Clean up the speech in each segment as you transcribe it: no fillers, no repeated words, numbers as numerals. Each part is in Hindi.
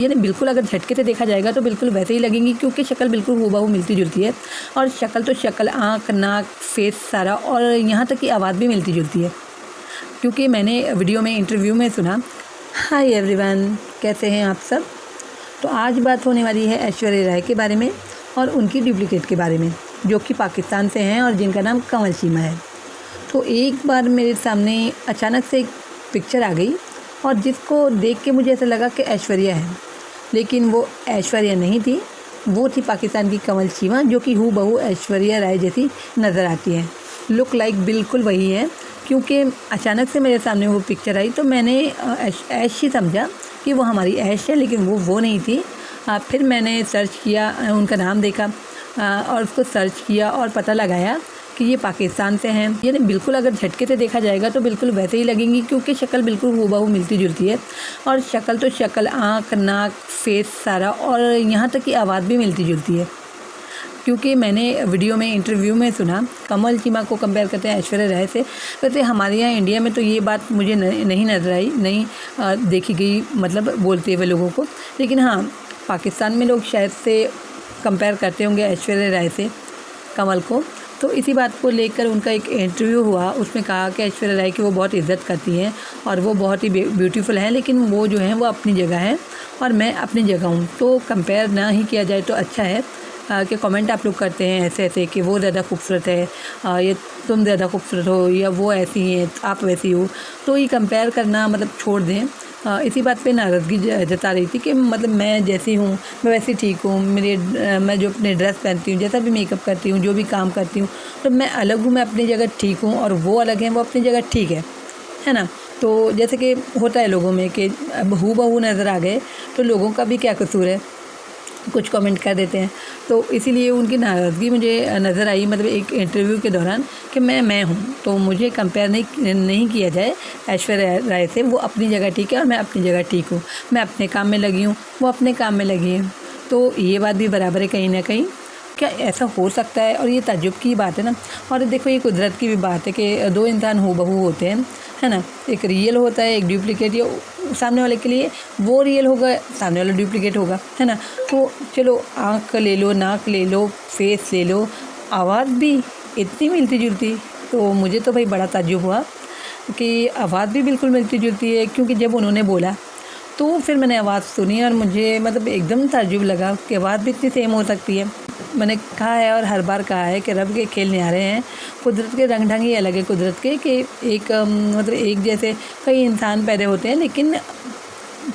यानी बिल्कुल अगर झटके से देखा जाएगा तो बिल्कुल वैसे ही लगेंगी, क्योंकि शक्ल बिल्कुल हूबहू मिलती जुलती है। और शक्ल तो शक्ल, आँख, नाक, फेस सारा, और यहाँ तक कि आवाज़ भी मिलती जुलती है। क्योंकि मैंने वीडियो में, इंटरव्यू में सुना। हाय एवरीवन, कैसे हैं आप सब। तो आज बात होने वाली है ऐश्वर्या राय के बारे में और उनकी डुप्लीकेट के बारे में, जो कि पाकिस्तान से हैं और जिनका नाम कमल चीमा है। तो एक बार मेरे सामने अचानक से एक पिक्चर आ गई और जिसको देख के मुझे ऐसा लगा कि ऐश्वर्या है, लेकिन वो ऐश्वर्या नहीं थी। वो थी पाकिस्तान की कमल चीमा, जो कि हूबहू ऐश्वर्या राय जैसी नज़र आती है। लुक लाइक बिल्कुल वही है। क्योंकि अचानक से मेरे सामने वो पिक्चर आई तो मैंने ऐश ही समझा कि वो हमारी ऐश है, लेकिन वो नहीं थी। फिर मैंने सर्च किया, उनका नाम देखा और उसको सर्च किया और पता लगाया कि ये पाकिस्तान से हैं। यानी बिल्कुल अगर झटके से देखा जाएगा तो बिल्कुल वैसे ही लगेंगी, क्योंकि शक्ल बिल्कुल हूबहू मिलती जुलती है। और शक्ल तो शक्ल, आँख, नाक, फेस सारा, और यहाँ तक कि आवाज़ भी मिलती जुलती है। क्योंकि मैंने वीडियो में, इंटरव्यू में सुना, कमल चीमा को कंपेयर करते हैं ऐश्वर्या राय से। वैसे हमारे यहाँ इंडिया में तो ये बात मुझे नहीं नज़र आई, नहीं देखी गई, मतलब बोलते हुए लोगों को। लेकिन हाँ, पाकिस्तान में लोग शायद से कंपेयर करते होंगे ऐश्वर्या राय से कमल को। तो इसी बात को लेकर उनका एक इंटरव्यू हुआ, उसमें कहा कि ऐश्वर्या राय की वो बहुत इज़्ज़त करती हैं और वो बहुत ही ब्यूटीफुल हैं, लेकिन वो जो हैं वो अपनी जगह हैं और मैं अपनी जगह हूँ। तो कंपेयर ना ही किया जाए तो अच्छा है। कि कमेंट आप लोग करते हैं ऐसे ऐसे कि वो ज़्यादा खूबसूरत है, या तुम ज़्यादा खूबसूरत हो, या वो ऐसी हैं, आप वैसी हो। तो ये कंपेयर करना मतलब छोड़ दें। इसी बात पे नाराज़गी जता रही थी कि मतलब मैं जैसी हूँ मैं वैसी ठीक हूँ। मैं जो अपने ड्रेस पहनती हूँ, जैसा भी मेकअप करती हूँ, जो भी काम करती हूँ, तो मैं अलग हूँ, मैं अपनी जगह ठीक हूँ और वो अलग हैं, वो अपनी जगह ठीक है ना। तो जैसे कि होता है लोगों में कि अब हूबहू नज़र आ गए तो लोगों का भी क्या कसूर है, कुछ कमेंट कर देते हैं। तो इसीलिए उनकी नाराज़गी मुझे नज़र आई, मतलब एक इंटरव्यू के दौरान, कि मैं हूँ तो मुझे कंपेयर नहीं किया जाए ऐश्वर्या राय से। वो अपनी जगह ठीक है और मैं अपनी जगह ठीक हूँ। मैं अपने काम में लगी हूँ, वो अपने काम में लगी है। तो ये बात भी बराबर है कहीं ना कहीं। क्या ऐसा हो सकता है? और ये ताज्जुब की बात है ना। और देखो, ये कुदरत की भी बात है कि दो इंसान हूबहू होते हैं, है ना। एक रियल होता है, एक डुप्लीकेट। ये सामने वाले के लिए वो रियल होगा, सामने वाला डुप्लीकेट होगा, है ना। तो चलो, आँख ले लो, नाक ले लो, फेस ले लो, आवाज़ भी इतनी मिलती जुलती। तो मुझे तो भाई बड़ा ताज्जुब हुआ कि आवाज़ भी बिल्कुल मिलती जुलती है। क्योंकि जब उन्होंने बोला तो फिर मैंने आवाज़ सुनी और मुझे मतलब एकदम ताज्जुब लगा कि आवाज़ भी इतनी सेम हो सकती है। मैंने कहा है और हर बार कहा है कि रब के खेल न्यारे हैं। कुदरत के रंग ढंग ही अलग है कुदरत के, कि एक मतलब एक जैसे कई इंसान पैदा होते हैं, लेकिन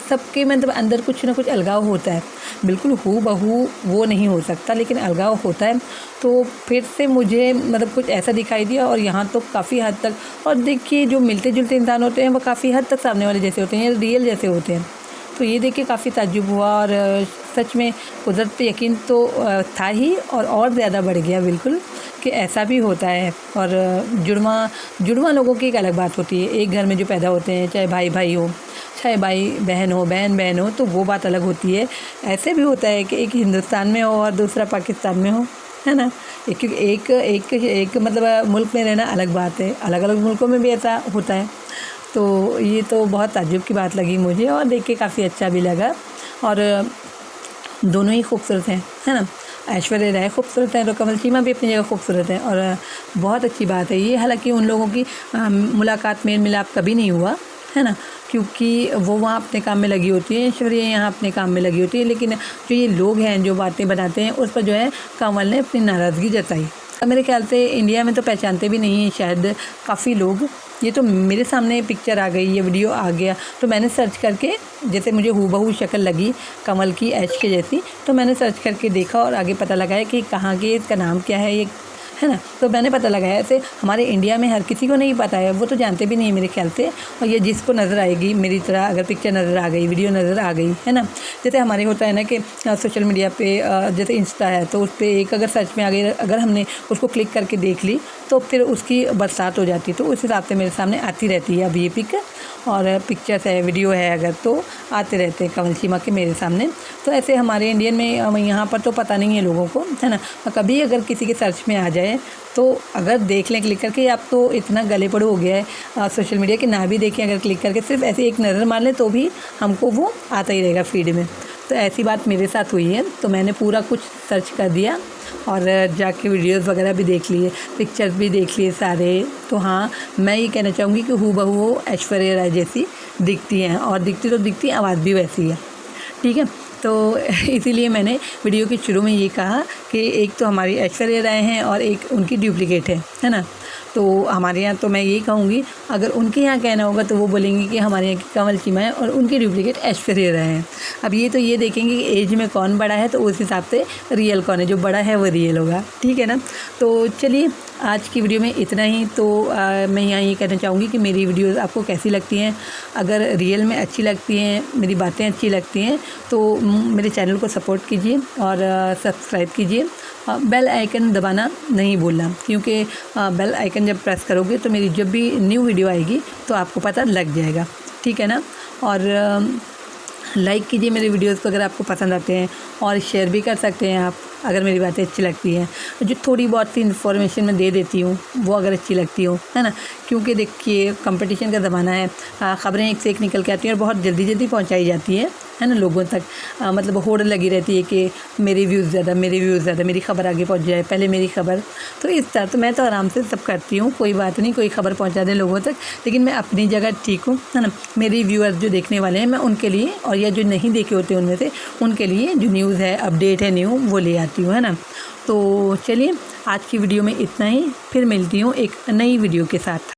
सबके मतलब अंदर कुछ ना कुछ अलगाव होता है। बिल्कुल हूबहू वो नहीं हो सकता, लेकिन अलगाव होता है। तो फिर से मुझे मतलब कुछ ऐसा दिखाई दिया, और यहाँ तो काफ़ी हद तक। और देखिए, जो मिलते जुलते इंसान होते हैं वो काफ़ी हद तक सामने वाले जैसे होते हैं, रियल जैसे होते हैं। तो ये देख के काफ़ी ताज्जुब हुआ, और सच में कुदरत पे यकीन तो था ही, और ज़्यादा बढ़ गया बिल्कुल, कि ऐसा भी होता है। और जुड़वा लोगों की एक अलग बात होती है। एक घर में जो पैदा होते हैं, चाहे भाई भाई हो, चाहे भाई बहन हो, बहन बहन हो, तो वो बात अलग होती है। ऐसे भी होता है कि एक हिंदुस्तान में हो और दूसरा पाकिस्तान में हो, है ना। एक मतलब मुल्क में रहना अलग बात है, अलग अलग मुल्कों में भी ऐसा होता है। तो ये तो बहुत ताज्जुब की बात लगी मुझे, और देख के काफ़ी अच्छा भी लगा। और दोनों ही खूबसूरत हैं, है ना। ऐश्वर्या राय खूबसूरत है तो कमल चीमा भी अपनी जगह खूबसूरत है, और बहुत अच्छी बात है ये। हालांकि उन लोगों की मुलाकात, मेल मिलाप कभी नहीं हुआ, है ना, क्योंकि वो वहाँ अपने काम में लगी होती है, ऐश्वर्या यहाँ अपने काम में लगी होती है। लेकिन जो ये लोग हैं जो बातें बनाते हैं, उस पर जो है कमल ने अपनी नाराज़गी जताई। मेरे ख्याल से इंडिया में तो पहचानते भी नहीं हैं शायद काफ़ी लोग। ये तो मेरे सामने पिक्चर आ गई, ये वीडियो आ गया, तो मैंने सर्च करके, जैसे मुझे हूबहू शक्ल लगी कमल की, ऐश के जैसी, तो मैंने सर्च करके देखा और आगे पता लगाया कि कहाँ की, इसका नाम क्या है, ये, है ना। तो मैंने पता लगाया। ऐसे हमारे इंडिया में हर किसी को नहीं पता है, वो तो जानते भी नहीं मेरे ख्याल से। और ये जिसको नज़र आएगी मेरी तरह, अगर पिक्चर नज़र आ गई, वीडियो नज़र आ गई, है ना। जैसे हमारे होता है ना कि सोशल मीडिया पे जैसे इंस्टा है, तो उस पर एक अगर सर्च में आ गई, अगर हमने उसको क्लिक करके देख ली तो फिर उसकी बरसात हो जाती है। तो उस हिसाब से मेरे सामने आती रहती है अब ये पिक, और पिक्चर्स है, वीडियो है, अगर तो आते रहते हैं कमल चीमा के मेरे सामने। तो ऐसे हमारे इंडियन में यहाँ पर तो पता नहीं है लोगों को, है ना। कभी अगर किसी के सर्च में आ जाए तो अगर देख लें क्लिक करके, आप तो इतना गले पड़े हो गया है सोशल मीडिया कि ना भी देखें, अगर क्लिक करके सिर्फ ऐसे एक नज़र मार लें तो भी हमको वो आता ही रहेगा फीड में। तो ऐसी बात मेरे साथ हुई है, तो मैंने पूरा कुछ सर्च कर दिया और जाके वीडियोस वगैरह भी देख लिए, पिक्चर्स भी देख लिए सारे। तो हाँ, मैं ये कहना चाहूँगी कि हूबहू वो ऐश्वर्या राय जैसी दिखती हैं, और दिखती आवाज़ भी वैसी है, ठीक है। तो इसीलिए मैंने वीडियो के शुरू में ये कहा कि एक तो हमारी ऐश्वर्या राय हैं और एक उनकी डुप्लीकेट है ना। तो हमारे यहाँ तो मैं यही कहूँगी, अगर उनके यहाँ कहना होगा तो वो बोलेंगे कि हमारे यहाँ की कमल चीमा है और उनकी डुप्लीकेट ऐश्वर्या राय हैं। अब ये देखेंगे कि एज में कौन बड़ा है, तो उस हिसाब से रियल कौन है, जो बड़ा है वो रियल होगा, ठीक है ना। तो चलिए आज की वीडियो में इतना ही। तो मैं यहाँ ये कहना चाहूँगी कि मेरी वीडियोज़ आपको कैसी लगती हैं। अगर रियल में अच्छी लगती हैं, मेरी बातें अच्छी लगती हैं, तो मेरे चैनल को सपोर्ट कीजिए और सब्सक्राइब कीजिए। बेल आइकन दबाना नहीं भूलना, क्योंकि बेल आइकन जब प्रेस करोगे तो मेरी जब भी न्यू वीडियो आएगी तो आपको पता लग जाएगा, ठीक है ना। और लाइक कीजिए मेरे वीडियोज़ को अगर आपको पसंद आते हैं, और शेयर भी कर सकते हैं आप अगर मेरी बातें अच्छी लगती हैं। जो थोड़ी बहुत सी इन्फॉर्मेशन मैं दे देती हूँ वो अगर अच्छी लगती हो, है ना। क्योंकि देखिए कंपटीशन का ज़माना है, ख़बरें एक से एक निकल के आती हैं और बहुत जल्दी पहुँचाई जाती है ना लोगों तक। मतलब होड़ लगी रहती है कि मेरे व्यूज़ ज़्यादा, मेरी ख़बर आगे पहुँच जाए, पहले मेरी ख़बर। तो इस तरह तो मैं तो आराम से सब करती हूँ, कोई बात नहीं, कोई ख़बर पहुँचा दें लोगों तक, लेकिन मैं अपनी जगह ठीक हूँ, है ना। मेरी व्यूअर्स जो देखने वाले हैं, मैं उनके लिए, और या जो नहीं देखे होते उनमें से, उनके लिए जो न्यूज़ है, अपडेट है न्यू, वो ले आती हूँ, है ना। तो चलिए आज की वीडियो में इतना ही, फिर मिलती हूँ एक नई वीडियो के साथ।